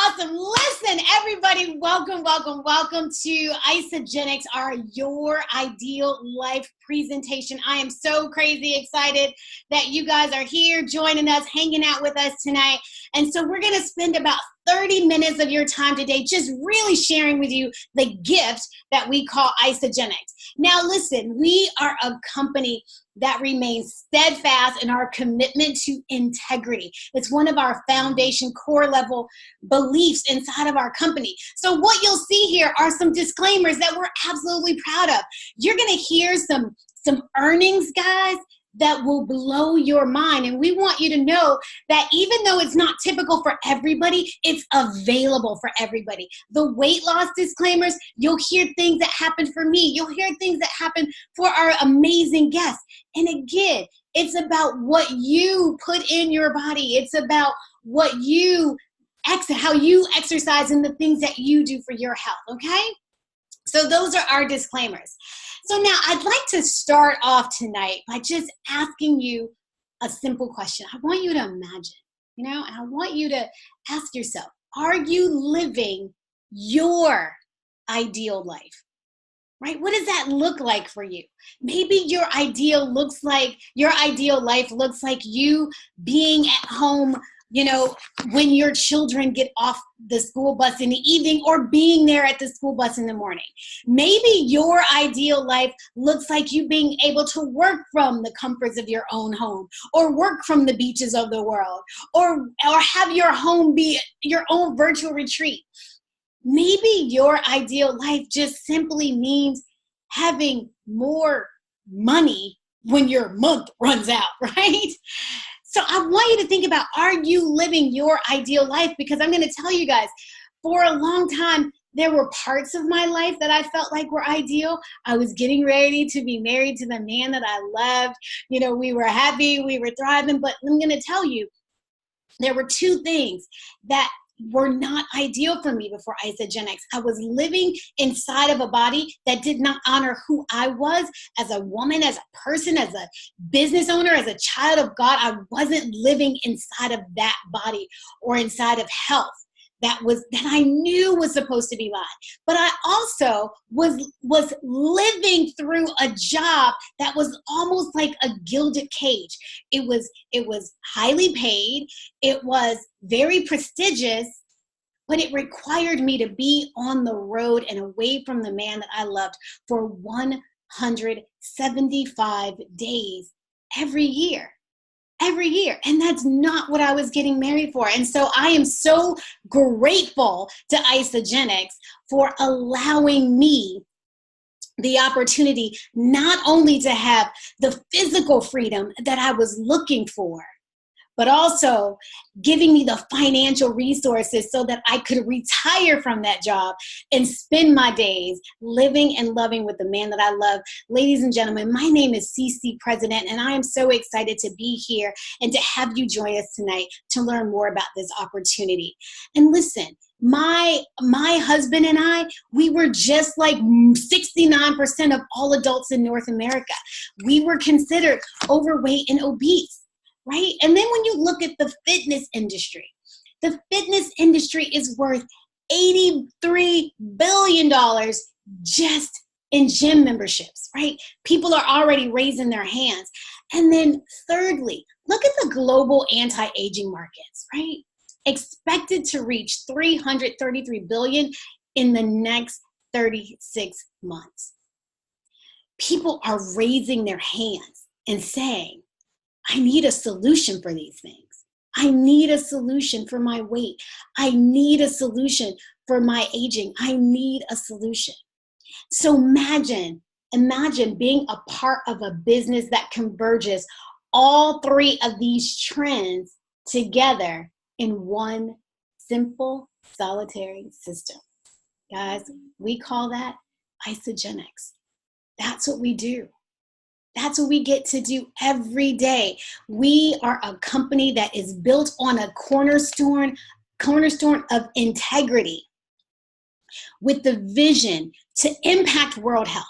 Awesome. Listen, everybody, welcome to Isagenix, our Your Ideal Life presentation. I am so crazy excited that you guys are here joining us, hanging out with us tonight. And so we're going to spend about 30 minutes of your time today just really sharing with you the gift that we call Isagenix. Now, listen, we are a company that remains steadfast in our commitment to integrity. It's one of our foundation core level beliefs inside of our company. So what you'll see here are some disclaimers that we're absolutely proud of. You're going to hear some earnings, guys, that will blow your mind. And we want you to know that even though it's not typical for everybody, it's available for everybody. The weight loss disclaimers, you'll hear things that happen for me. You'll hear things that happen for our amazing guests. And again, it's about what you put in your body. It's about what how you exercise and the things that you do for your health, okay? So those are our disclaimers. So now I'd like to start off tonight by just asking you a simple question. I want you to imagine, and I want you to ask yourself, are you living your ideal life? Right? What does that look like for you? Maybe your ideal life looks like you being at home, when your children get off the school bus in the evening or being there at the school bus in the morning. Maybe your ideal life looks like you being able to work from the comforts of your own home or work from the beaches of the world or have your home be your own virtual retreat. Maybe your ideal life just simply means having more money when your month runs out, right? So I want you to think about, are you living your ideal life? Because I'm going to tell you guys, for a long time, there were parts of my life that I felt like were ideal. I was getting ready to be married to the man that I loved. We were happy, we were thriving, but I'm going to tell you, there were two things that were not ideal for me before Isagenix. I was living inside of a body that did not honor who I was as a woman, as a person, as a business owner, as a child of God. I wasn't living inside of that body or inside of health that I knew was supposed to be mine. But I also was living through a job that was almost like a gilded cage. It was highly paid. It was very prestigious, but it required me to be on the road and away from the man that I loved for 175 days every year. And that's not what I was getting married for. And so I am so grateful to Isagenix for allowing me the opportunity not only to have the physical freedom that I was looking for, but also giving me the financial resources so that I could retire from that job and spend my days living and loving with the man that I love. Ladies and gentlemen, my name is CC President, and I am so excited to be here and to have you join us tonight to learn more about this opportunity. And listen, my husband and I, we were just like 69% of all adults in North America. We were considered overweight and obese. Right? And then when you look at the fitness industry is worth $83 billion just in gym memberships, right? People are already raising their hands. And then thirdly, look at the global anti-aging markets, right? Expected to reach $333 billion in the next 36 months. People are raising their hands and saying, I need a solution for these things. I need a solution for my weight. I need a solution for my aging. I need a solution. So imagine being a part of a business that converges all three of these trends together in one simple, solitary system. Guys, we call that Isagenix. That's what we do. That's what we get to do every day. We are a company that is built on a cornerstone of integrity with the vision to impact world health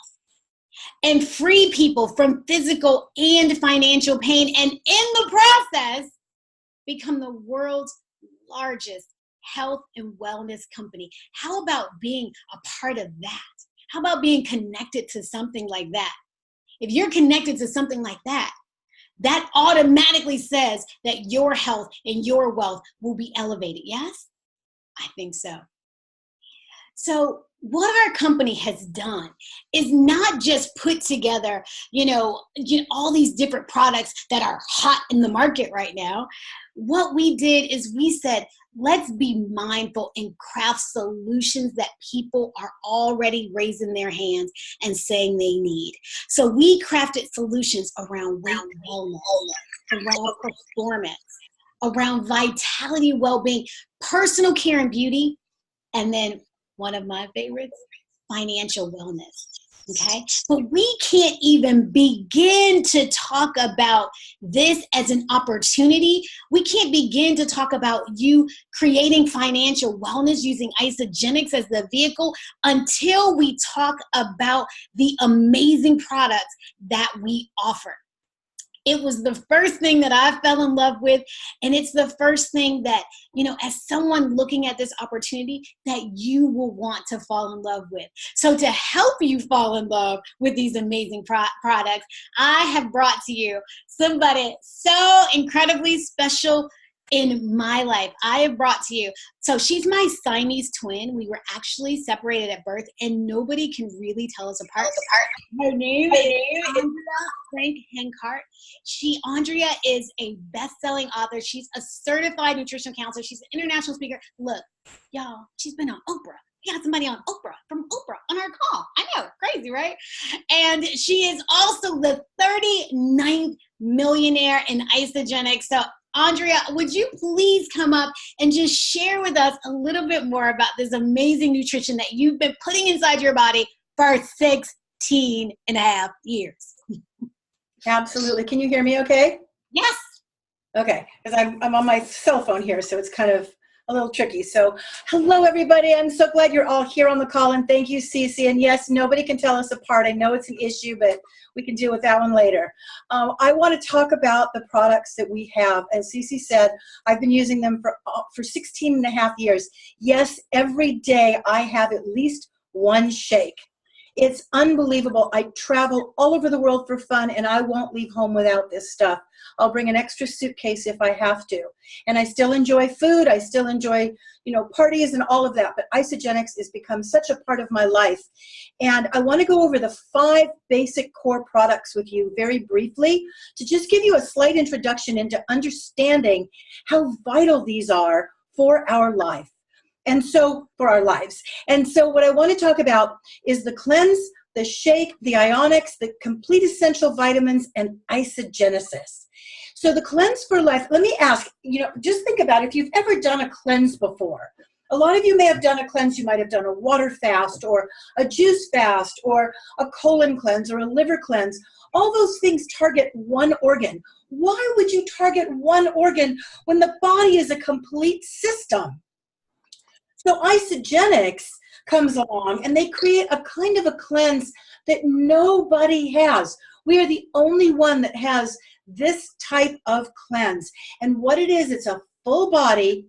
and free people from physical and financial pain, and in the process, become the world's largest health and wellness company. How about being a part of that? How about being connected to something like that? If you're connected to something like that, that automatically says that your health and your wealth will be elevated. Yes? I think so. So what our company has done is not just put together, all these different products that are hot in the market right now. What we did is we said, let's be mindful and craft solutions that people are already raising their hands and saying they need. So we crafted solutions around weight wellness, around performance, around vitality, well-being, personal care and beauty, and then one of my favorites, financial wellness. Okay, but we can't even begin to talk about this as an opportunity. We can't begin to talk about you creating financial wellness using Isagenix as the vehicle until we talk about the amazing products that we offer. It was the first thing that I fell in love with, and it's the first thing that, as someone looking at this opportunity, that you will want to fall in love with. So to help you fall in love with these amazing products, I have brought to you somebody so incredibly special in my life. I have brought to you. So she's my Siamese twin. We were actually separated at birth, and nobody can really tell us apart. Her name is Frank Henkart. Andrea is a best-selling author. She's a certified nutritional counselor. She's an international speaker. Look, y'all, she's been on Oprah. We got somebody on Oprah, from Oprah, on our call. I know, crazy, right? And she is also the 39th millionaire in Isagenix. So Andrea, would you please come up and just share with us a little bit more about this amazing nutrition that you've been putting inside your body for 16 and a half years? Absolutely. Can you hear me okay? Yes. Okay, because I'm on my cell phone here, so it's kind of a little tricky. So hello, everybody. I'm so glad you're all here on the call, and thank you, Cece. And yes, nobody can tell us apart. I know it's an issue, but we can deal with that one later. I want to talk about the products that we have. As Cece said, I've been using them for 16 and a half years. Yes, every day I have at least one shake. It's unbelievable. I travel all over the world for fun, and I won't leave home without this stuff. I'll bring an extra suitcase if I have to. And I still enjoy food. I still enjoy, parties and all of that. But Isagenix has become such a part of my life. And I want to go over the 5 basic core products with you very briefly to just give you a slight introduction into understanding how vital these are for our life. And so, for our lives. And so what I want to talk about is the cleanse, the shake, the ionics, the complete essential vitamins, and Isagenesis. So the cleanse for life, let me ask, just think about if you've ever done a cleanse before. A lot of you may have done a cleanse. You might have done a water fast or a juice fast or a colon cleanse or a liver cleanse. All those things target one organ. Why would you target one organ when the body is a complete system? So Isagenix comes along and they create a kind of a cleanse that nobody has. We are the only one that has this type of cleanse. And what it is, it's a full body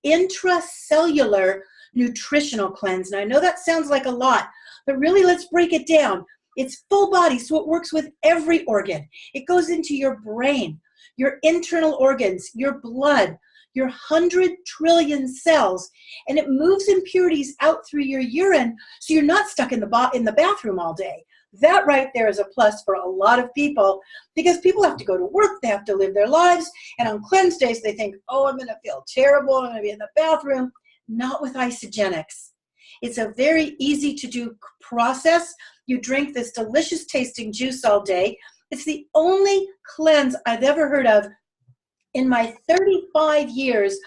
intracellular nutritional cleanse. And I know that sounds like a lot, but really let's break it down. It's full body, so it works with every organ. It goes into your brain, your internal organs, your blood, your 100 trillion cells, and it moves impurities out through your urine so you're not stuck in the bathroom all day. That right there is a plus for a lot of people because people have to go to work, they have to live their lives, and on cleanse days they think, oh, I'm going to feel terrible, I'm going to be in the bathroom. Not with Isagenix. It's a very easy to do process. You drink this delicious tasting juice all day. It's the only cleanse I've ever heard of in my 35 years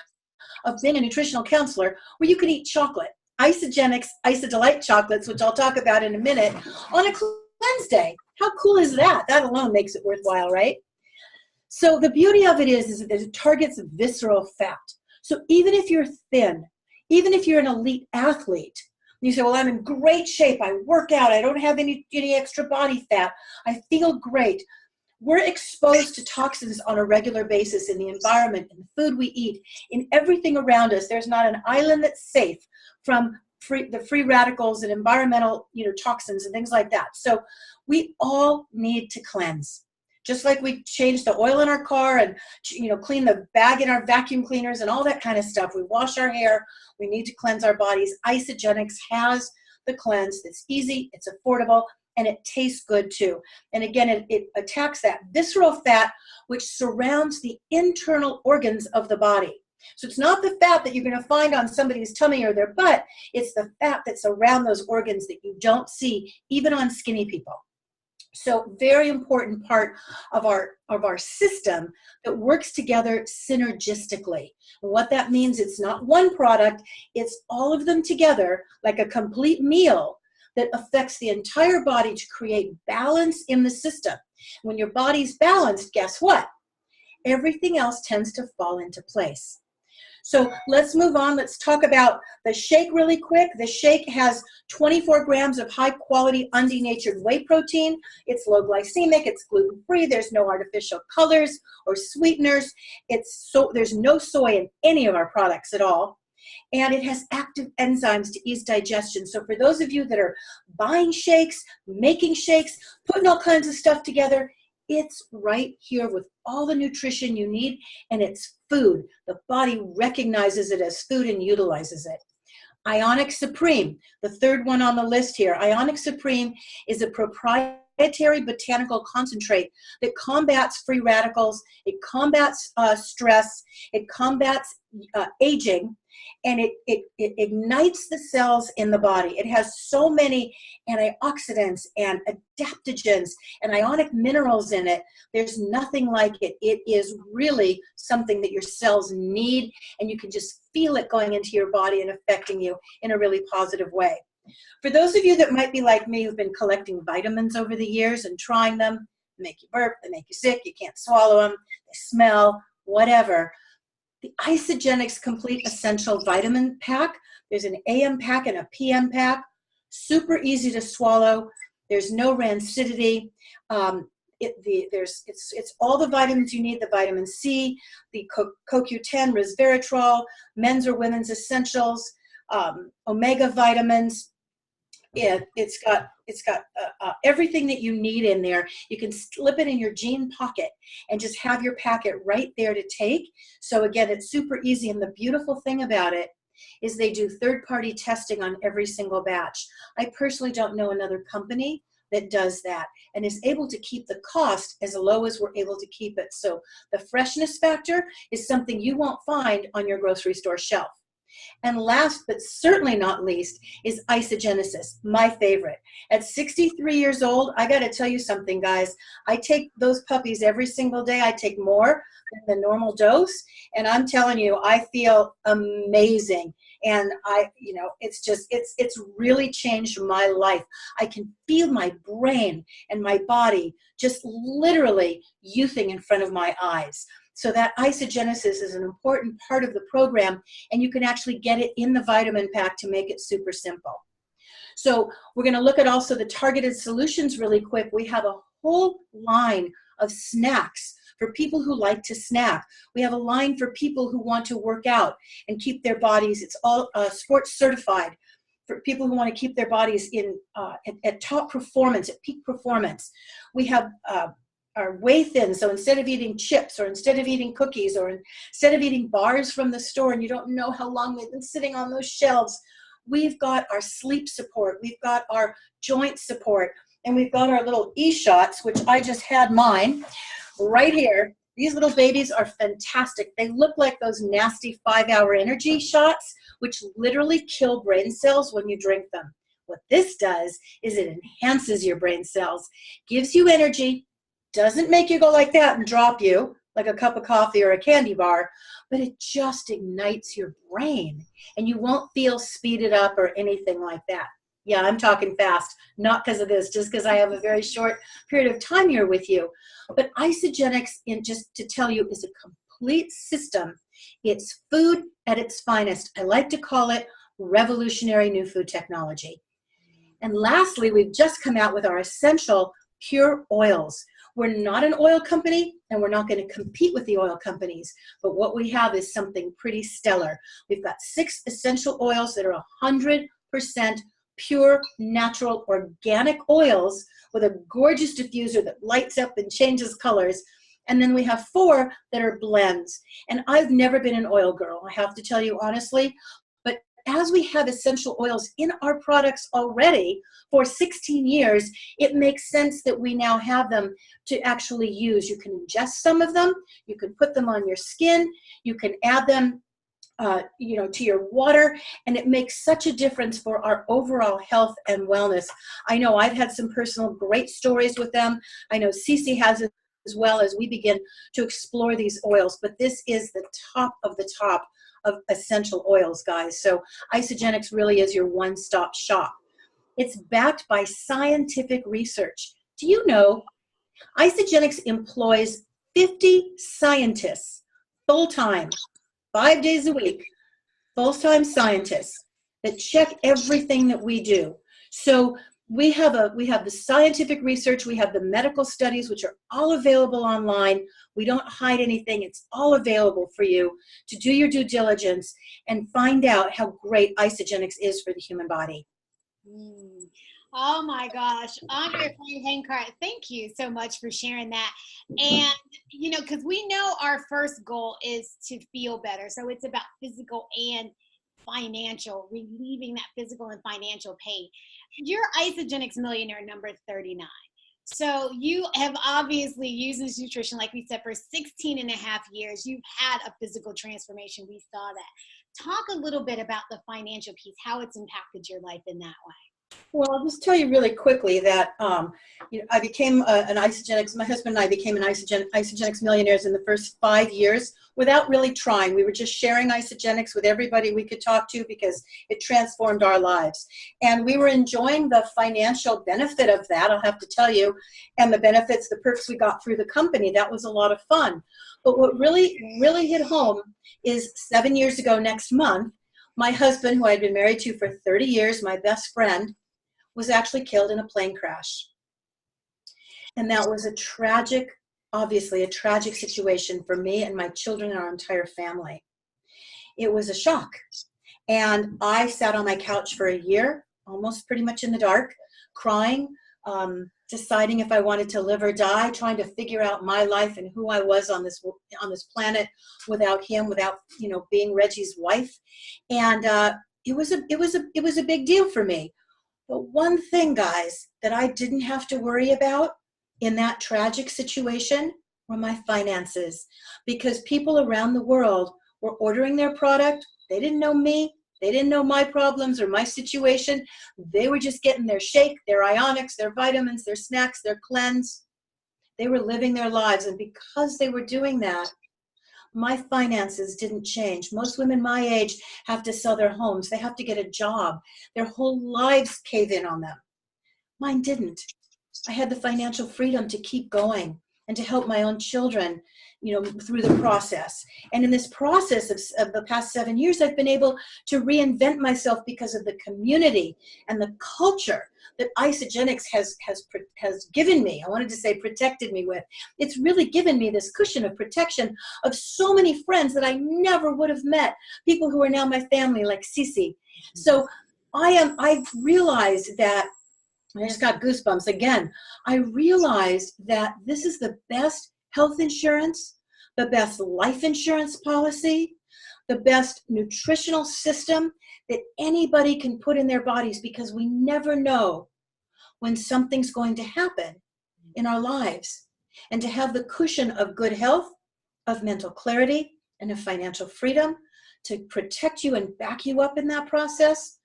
of being a nutritional counselor where you can eat chocolate. Isagenix, IsaDelight chocolates, which I'll talk about in a minute, on a cleanse day. How cool is that? That alone makes it worthwhile, right? So the beauty of it is that it targets visceral fat. So even if you're thin, even if you're an elite athlete, you say, well, I'm in great shape, I work out, I don't have any extra body fat, I feel great. We're exposed to toxins on a regular basis in the environment, in the food we eat, in everything around us. There's not an island that's safe from the free radicals and environmental, toxins and things like that. So we all need to cleanse. Just like we change the oil in our car and, clean the bag in our vacuum cleaners and all that kind of stuff. We wash our hair. We need to cleanse our bodies. Isagenix has the cleanse. It's easy. It's affordable. And it tastes good too. And again, it attacks that visceral fat, which surrounds the internal organs of the body. So it's not the fat that you're going to find on somebody's tummy or their butt. It's the fat that's around those organs that you don't see, even on skinny people. So very important part of our system that works together synergistically. And what that means, it's not one product, it's all of them together like a complete meal that affects the entire body to create balance in the system. When your body's balanced, guess what? Everything else tends to fall into place. So let's move on. Let's talk about the shake really quick. The shake has 24 grams of high quality undenatured whey protein. It's low glycemic. It's gluten-free. There's no artificial colors or sweeteners. There's no soy in any of our products at all. And it has active enzymes to ease digestion. So for those of you that are buying shakes, making shakes, putting all kinds of stuff together, it's right here with all the nutrition you need, and it's food. The body recognizes it as food and utilizes it. Ionic Supreme, the third one on the list here. Ionic Supreme is a proprietary botanical concentrate that combats free radicals, it combats stress, it combats aging, and it ignites the cells in the body. It has so many antioxidants and adaptogens and ionic minerals in it. There's nothing like it. It is really something that your cells need, and you can just feel it going into your body and affecting you in a really positive way. For those of you that might be like me, who've been collecting vitamins over the years and trying them, they make you burp, they make you sick, you can't swallow them, they smell, whatever. The Isagenix Complete Essential Vitamin Pack, there's an AM pack and a PM pack, super easy to swallow. There's no rancidity. It's all the vitamins you need, the vitamin C, the CoQ10, resveratrol, men's or women's essentials, omega vitamins. It's got everything that you need in there. You can slip it in your jean pocket and just have your packet right there to take. So again, it's super easy. And the beautiful thing about it is they do third-party testing on every single batch. I personally don't know another company that does that and is able to keep the cost as low as we're able to keep it. So the freshness factor is something you won't find on your grocery store shelf. And last but certainly not least is Isagenesis, my favorite. At 63 years old, I got to tell you something, guys. I take those puppies every single day. I take more than the normal dose, and I'm telling you, I feel amazing. And it's really changed my life. I can feel my brain and my body just literally youthing in front of my eyes. So that Isagenesis is an important part of the program, and you can actually get it in the vitamin pack to make it super simple. So we're going to look at also the targeted solutions really quick. We have a whole line of snacks for people who like to snack. We have a line for people who want to work out and keep their bodies. It's all sports certified for people who want to keep their bodies in at top performance, at peak performance. We have are way thin, so instead of eating chips or instead of eating cookies or instead of eating bars from the store and you don't know how long they've been sitting on those shelves, we've got our sleep support, we've got our joint support, and we've got our little e-shots, which I just had mine right here. These little babies are fantastic. They look like those nasty 5-hour energy shots, which literally kill brain cells when you drink them. What this does is it enhances your brain cells, gives you energy, doesn't make you go like that and drop you like a cup of coffee or a candy bar, but it just ignites your brain and you won't feel speeded up or anything like that. Yeah, I'm talking fast, not because of this, just because I have a very short period of time here with you. But Isagenix, just to tell you, is a complete system. It's food at its finest. I like to call it revolutionary new food technology. And lastly, we've just come out with our essential pure oils. We're not an oil company, and we're not going to compete with the oil companies. But what we have is something pretty stellar. We've got 6 essential oils that are 100% pure, natural, organic oils with a gorgeous diffuser that lights up and changes colors. And then we have 4 that are blends. And I've never been an oil girl, I have to tell you honestly. But as we have essential oils in our products already for 16 years, it makes sense that we now have them to actually use. You can ingest some of them. You can put them on your skin. You can add them to your water, and it makes such a difference for our overall health and wellness. I know I've had some personal great stories with them. I know Cece has as well as we begin to explore these oils, but this is the top of essential oils, guys. So Isagenix really is your one-stop shop. It's backed by scientific research. Do you know Isagenix employs 50 scientists full-time, 5 days a week, full-time scientists that check everything that we do. So we have the scientific research, we have the medical studies, which are all available online. We don't hide anything. It's all available for you to do your due diligence and find out how great Isagenix is for the human body. Oh my gosh, Andre Hancock, thank you so much for sharing that. And, because we know our first goal is to feel better. So it's about physical and financial, relieving that physical and financial pain. You're Isagenix Millionaire number 39. So you have obviously used this nutrition, like we said, for 16 and a half years. You've had a physical transformation. We saw that. Talk a little bit about the financial piece, how it's impacted your life in that way. Well, I'll just tell you really quickly that I became an Isagenix. My husband and I became an Isagenix millionaires in the first 5 years without really trying. We were just sharing Isagenix with everybody we could talk to because it transformed our lives. And we were enjoying the financial benefit of that, I'll have to tell you, and the benefits, the perks we got through the company. That was a lot of fun. But what really, really hit home is 7 years ago next month, my husband, who I'd been married to for 30 years, my best friend, was actually killed in a plane crash. And that was obviously a tragic situation for me and my children and our entire family. It was a shock. And I sat on my couch for a year, almost pretty much in the dark, crying, deciding if I wanted to live or die, trying to figure out my life and who I was on this planet without him, without being Reggie's wife. And it was a big deal for me. But one thing, guys, that I didn't have to worry about in that tragic situation were my finances, because people around the world were ordering their product. They didn't know me. They didn't know my problems or my situation. They were just getting their shake, their ionics, their vitamins, their snacks, their cleanse. They were living their lives. And because they were doing that, my finances didn't change. Most women my age have to sell their homes. They have to get a job. Their whole lives cave in on them. Mine didn't. I had the financial freedom to keep going and to help my own children, through the process. And in this process of the past 7 years, I've been able to reinvent myself because of the community and the culture that Isagenix has given me. I wanted to say protected me with. It's really given me this cushion of protection of so many friends that I never would have met, people who are now my family, like Cece. So I've realized that, I just got goosebumps again. I realized that this is the best health insurance, the best life insurance policy, the best nutritional system that anybody can put in their bodies, because we never know when something's going to happen in our lives. And to have the cushion of good health, of mental clarity, and of financial freedom to protect you and back you up in that process,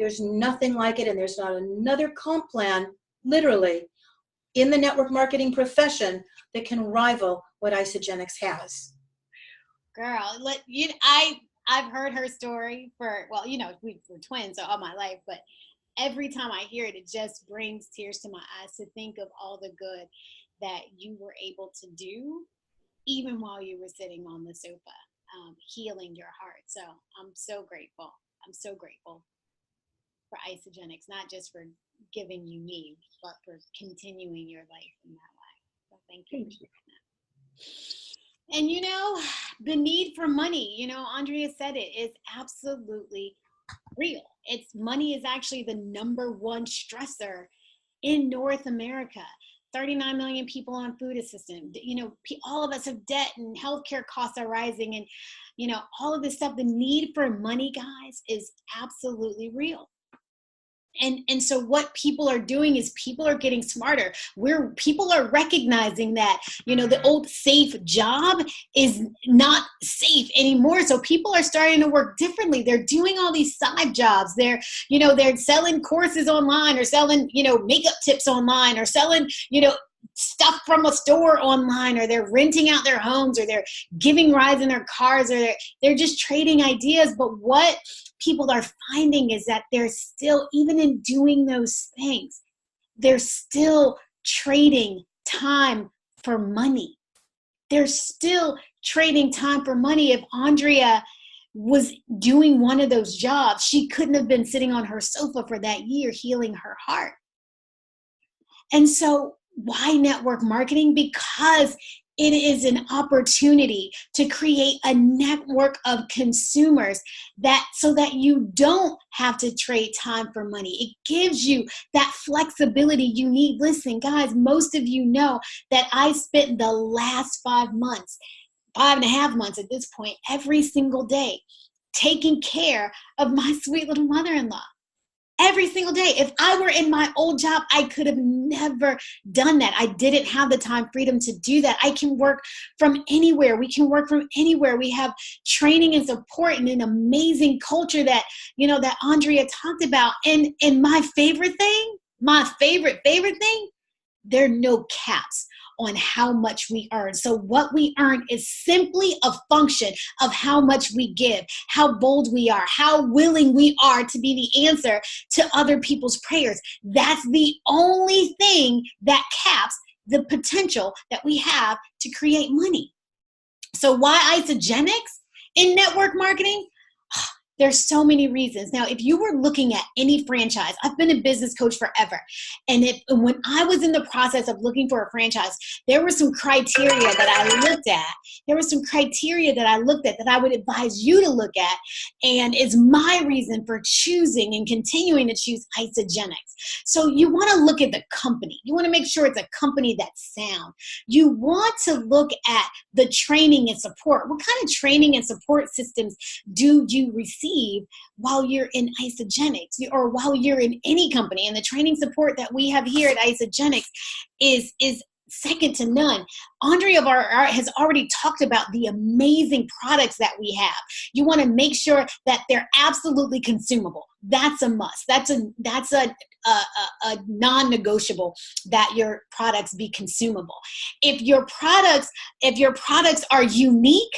there's nothing like it. And there's not another comp plan, literally, in the network marketing profession that can rival what Isagenix has. Girl, I've heard her story we're twins all my life, but every time I hear it, it just brings tears to my eyes to think of all the good that you were able to do, even while you were sitting on the sofa, healing your heart. So I'm so grateful. I'm so grateful for Isagenix, not just for giving you me, but for continuing your life in that way. Thank you. And you know, the need for money, you know, Andrea said it, is absolutely real. It's money is actually the #1 stressor in North America. 39 million people on food assistance. You know, all of us have debt and healthcare costs are rising, and you know, all of this stuff. The need for money, guys, is absolutely real. And so what people are doing is people are getting smarter. People are recognizing that, you know, the old safe job is not safe anymore. So people are starting to work differently. They're doing all these side jobs. They're selling courses online, or selling, you know, makeup tips online, or selling, you know, stuff from a store online, or they're renting out their homes, or they're giving rides in their cars, or they're just trading ideas. But what people are finding is that they're still, even in doing those things, they're still trading time for money. They're still trading time for money. If Andrea was doing one of those jobs, she couldn't have been sitting on her sofa for that year healing her heart. And so why network marketing? Because it is an opportunity to create a network of consumers so that you don't have to trade time for money. It gives you that flexibility you need. Listen, guys, most of you know that I spent the last 5 months, 5.5 months at this point, every single day, taking care of my sweet little mother-in-law. Every single day. If I were in my old job, I could have never done that. I didn't have the time freedom to do that. I can work from anywhere. We can work from anywhere. We have training and support and an amazing culture that, you know, that Andrea talked about. And my favorite thing, there are no caps on how much we earn. So what we earn is simply a function of how much we give, how bold we are, how willing we are to be the answer to other people's prayers. That's the only thing that caps the potential that we have to create money. So why Isagenix in network marketing? There's so many reasons. Now, if you were looking at any franchise, I've been a business coach forever. And when I was in the process of looking for a franchise, there were some criteria that I looked at. That I would advise you to look at. And it's my reason for choosing and continuing to choose Isagenix. So you want to look at the company. You want to make sure it's a company that's sound. You want to look at the training and support. What kind of training and support systems do you receive while you're in Isagenix, or while you're in any company? And the training support that we have here at Isagenix is second to none. Andrea has already talked about the amazing products that we have. You want to make sure that they're absolutely consumable. That's a must. That's a non-negotiable, that your products be consumable. If your products are unique,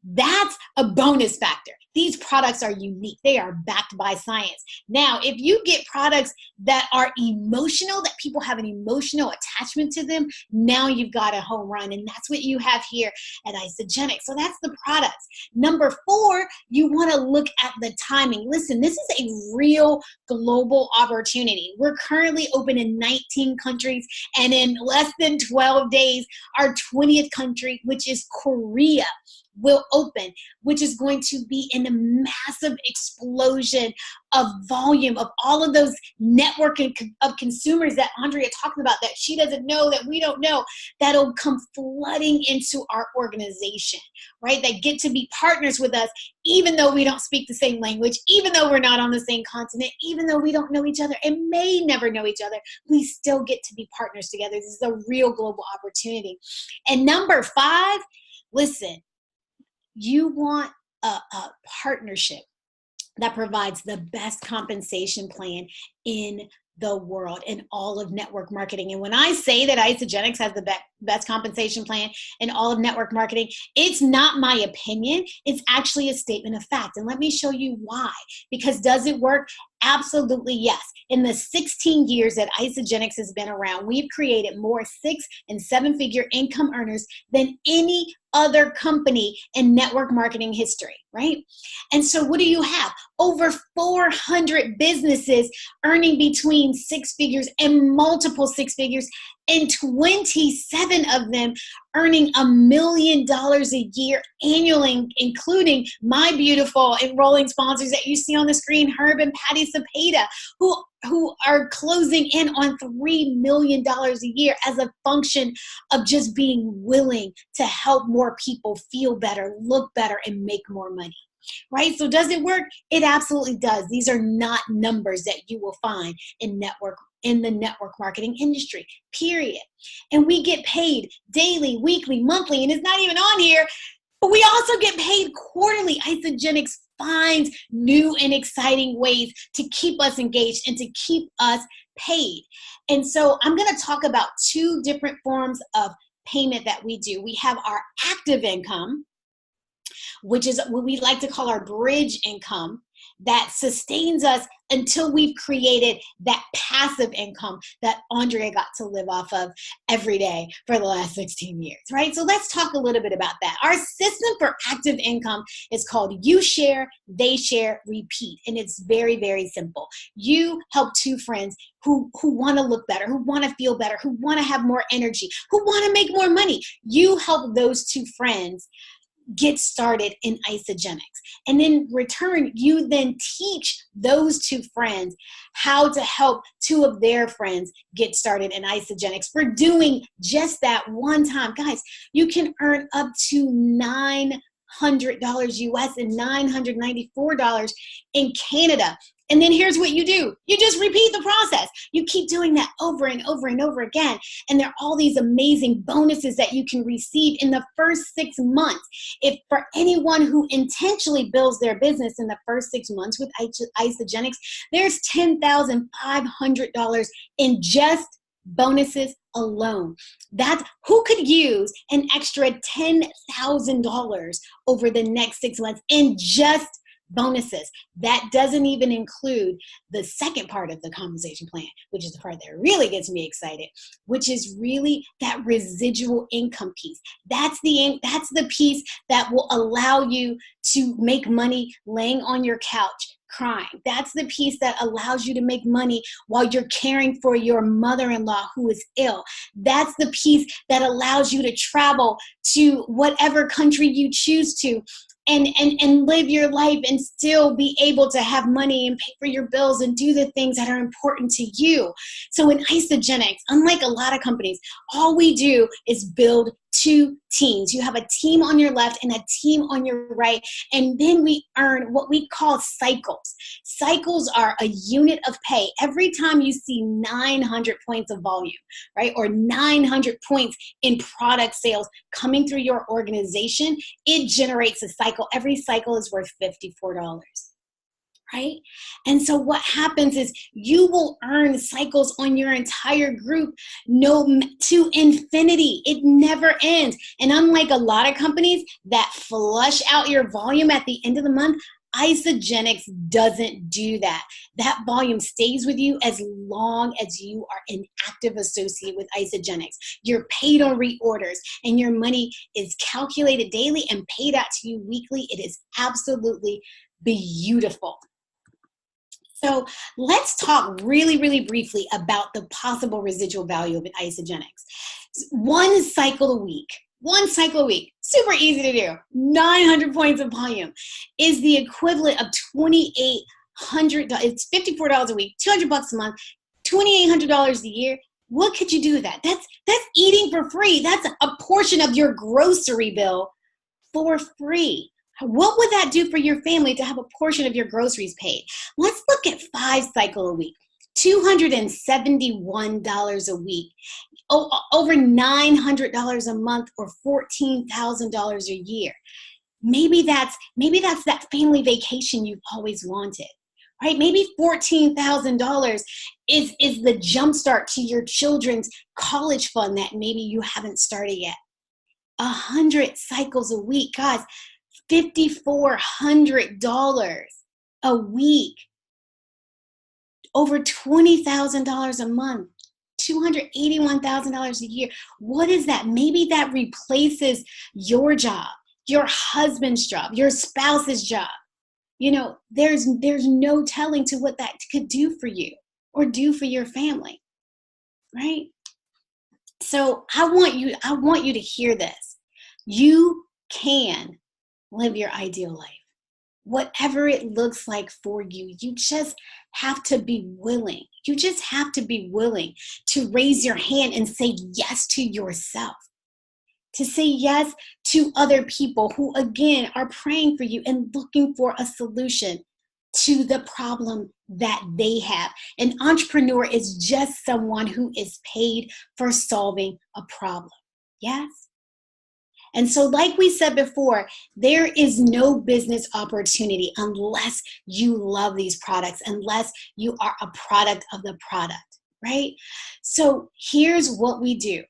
that's a bonus factor. These products are unique. They are backed by science. Now, if you get products that are emotional, that people have an emotional attachment to them, now you've got a home run. And that's what you have here at Isagenix. So that's the products. Number 4, you want to look at the timing. Listen, this is a real global opportunity. We're currently open in 19 countries, and in less than 12 days, our 20th country, which is Korea, will open, which is going to be in a massive explosion of volume of all of those networking of consumers that Andrea talked about, that she doesn't know, that we don't know, that'll come flooding into our organization, right? That get to be partners with us, even though we don't speak the same language, even though we're not on the same continent, even though we don't know each other and may never know each other, we still get to be partners together. This is a real global opportunity. And number 5, listen, you want a partnership that provides the best compensation plan in the world, in all of network marketing. And when I say that Isagenix has the best compensation plan in all of network marketing, it's not my opinion. It's actually a statement of fact. And let me show you why. Because does it work? Absolutely yes. In the 16 years that Isagenix has been around, we've created more 6- and 7-figure income earners than any other company in network marketing history, right? And so what do you have? Over 400 businesses earning between six figures and multiple six figures, and 27 of them earning $1 million a year annually, including my beautiful enrolling sponsors that you see on the screen, Herb and Patty Cepeda, who are closing in on $3 million a year as a function of just being willing to help more people feel better, look better, and make more money. Right? So does it work? It absolutely does. These are not numbers that you will find in the network marketing industry, period. And we get paid daily, weekly, monthly, and it's not even on here, but we also get paid quarterly. Isagenix finds new and exciting ways to keep us engaged and to keep us paid. And so I'm going to talk about two different forms of payment that we do. We have our active income, which is what we like to call our bridge income, that sustains us until we've created that passive income that Andrea got to live off of every day for the last 16 years, right? So let's talk a little bit about that. Our system for active income is called You Share, They Share, Repeat. And it's very, very simple. You help two friends who want to look better, who want to feel better, who want to have more energy, who want to make more money. You help those two friends get started in Isagenix. And in return, you then teach those two friends how to help two of their friends get started in Isagenix for doing just that one time. Guys, you can earn up to $900 US and $994 in Canada. And then here's what you do. You just repeat the process. You keep doing that over and over and over again. And there are all these amazing bonuses that you can receive in the first 6 months. If for anyone who intentionally builds their business in the first 6 months with Isagenix, there's $10,500 in just bonuses alone. That's who could use an extra $10,000 over the next 6 months in just bonuses. That doesn't even include the second part of the compensation plan, which is the part that really gets me excited, which is really that residual income piece. That's the piece that will allow you to make money laying on your couch crying. That's the piece that allows you to make money while you're caring for your mother-in-law who is ill. That's the piece that allows you to travel to whatever country you choose to and live your life and still be able to have money and pay for your bills and do the things that are important to you. So in Isagenix, unlike a lot of companies, all we do is build two teams. You have a team on your left and a team on your right, and then we earn what we call cycles. Cycles are a unit of pay. Every time you see 900 points of volume, right, or 900 points in product sales coming through your organization, it generates a cycle. Every cycle is worth $54. Right? And so what happens is you will earn cycles on your entire group to infinity. It never ends. And unlike a lot of companies that flush out your volume at the end of the month, Isagenix doesn't do that. That volume stays with you as long as you are an active associate with Isagenix. You're paid on reorders and your money is calculated daily and paid out to you weekly. It is absolutely beautiful. So let's talk really, really briefly about the possible residual value of an Isagenix. One cycle a week, super easy to do, 900 points of volume is the equivalent of $2,800. It's $54 a week, $200 a month, $2,800 a year. What could you do with that? That's eating for free. That's a portion of your grocery bill for free. What would that do for your family to have a portion of your groceries paid? Let's look at 5 cycles a week, $271 a week, over $900 a month, or $14,000 a year. Maybe that's that family vacation you've always wanted. Right? Maybe $14,000 is the jumpstart to your children's college fund that maybe you haven't started yet. 100 cycles a week, guys. $5,400 a week, over $20,000 a month, $281,000 a year. What is that? Maybe that replaces your job, your husband's job, your spouse's job. You know, there's no telling to what that could do for you or do for your family, right? So I want you to hear this. You can live your ideal life. Whatever it looks like for you, you just have to be willing. You just have to be willing to raise your hand and say yes to yourself, to say yes to other people who, again, are praying for you and looking for a solution to the problem that they have. An entrepreneur is just someone who is paid for solving a problem. Yes? And so, like we said before, there is no business opportunity unless you love these products, unless you are a product of the product, right? So here's what we do.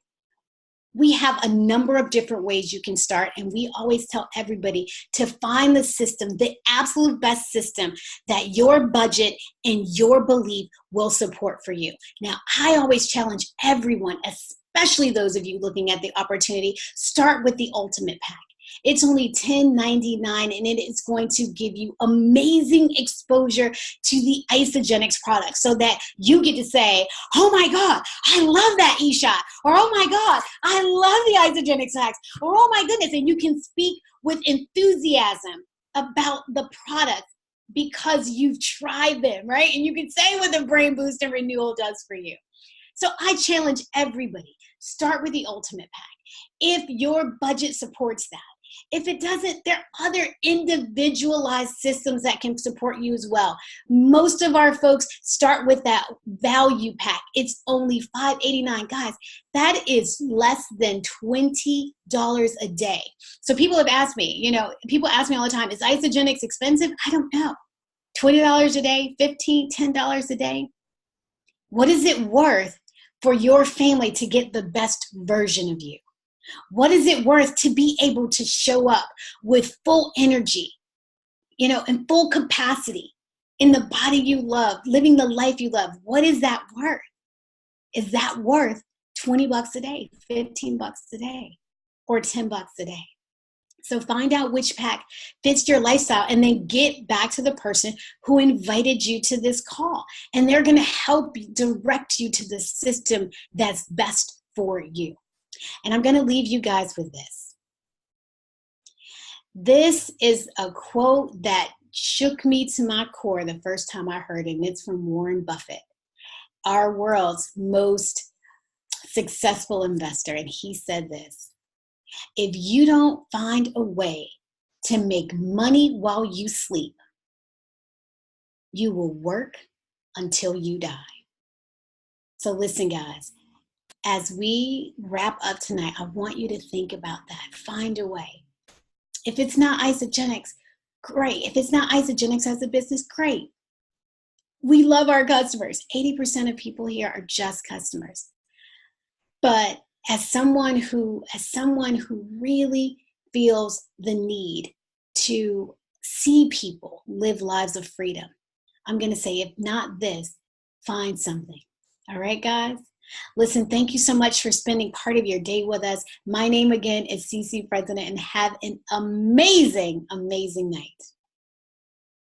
We have a number of different ways you can start, and we always tell everybody to find the system, the absolute best system that your budget and your belief will support for you. Now, I always challenge everyone, especially those of you looking at the opportunity, start with the Ultimate Pack. It's only $10.99, and it is going to give you amazing exposure to the Isagenix product so that you get to say, oh my God, I love that e-shot, or oh my God, I love the Isagenix hacks, or oh my goodness, and you can speak with enthusiasm about the product because you've tried them, right? And you can say what the Brain Boost and Renewal does for you. So I challenge everybody, start with the Ultimate Pack. If your budget supports that. If it doesn't, there are other individualized systems that can support you as well. Most of our folks start with that value pack. It's only $5.89. Guys, that is less than $20 a day. So people have asked me, people ask me all the time, is Isagenix expensive? I don't know. $20 a day, $15, $10 a day? What is it worth for your family to get the best version of you? What is it worth to be able to show up with full energy, and full capacity in the body you love, living the life you love? What is that worth? Is that worth $20 a day, $15 a day, or $10 a day? So find out which pack fits your lifestyle and then get back to the person who invited you to this call. And they're going to help direct you to the system that's best for you. And I'm going to leave you guys with this. This is a quote that shook me to my core the first time I heard it, and it's from Warren Buffett, our world's most successful investor. And he said this: if you don't find a way to make money while you sleep, you will work until you die. So listen, guys. As we wrap up tonight, I want you to think about that. Find a way. If it's not Isagenix, great. If it's not Isagenix as a business, great. We love our customers. 80% of people here are just customers. But as someone who really feels the need to see people live lives of freedom, I'm going to say, if not this, find something. All right, guys? Listen, thank you so much for spending part of your day with us. My name again is CC President, and have an amazing, amazing night.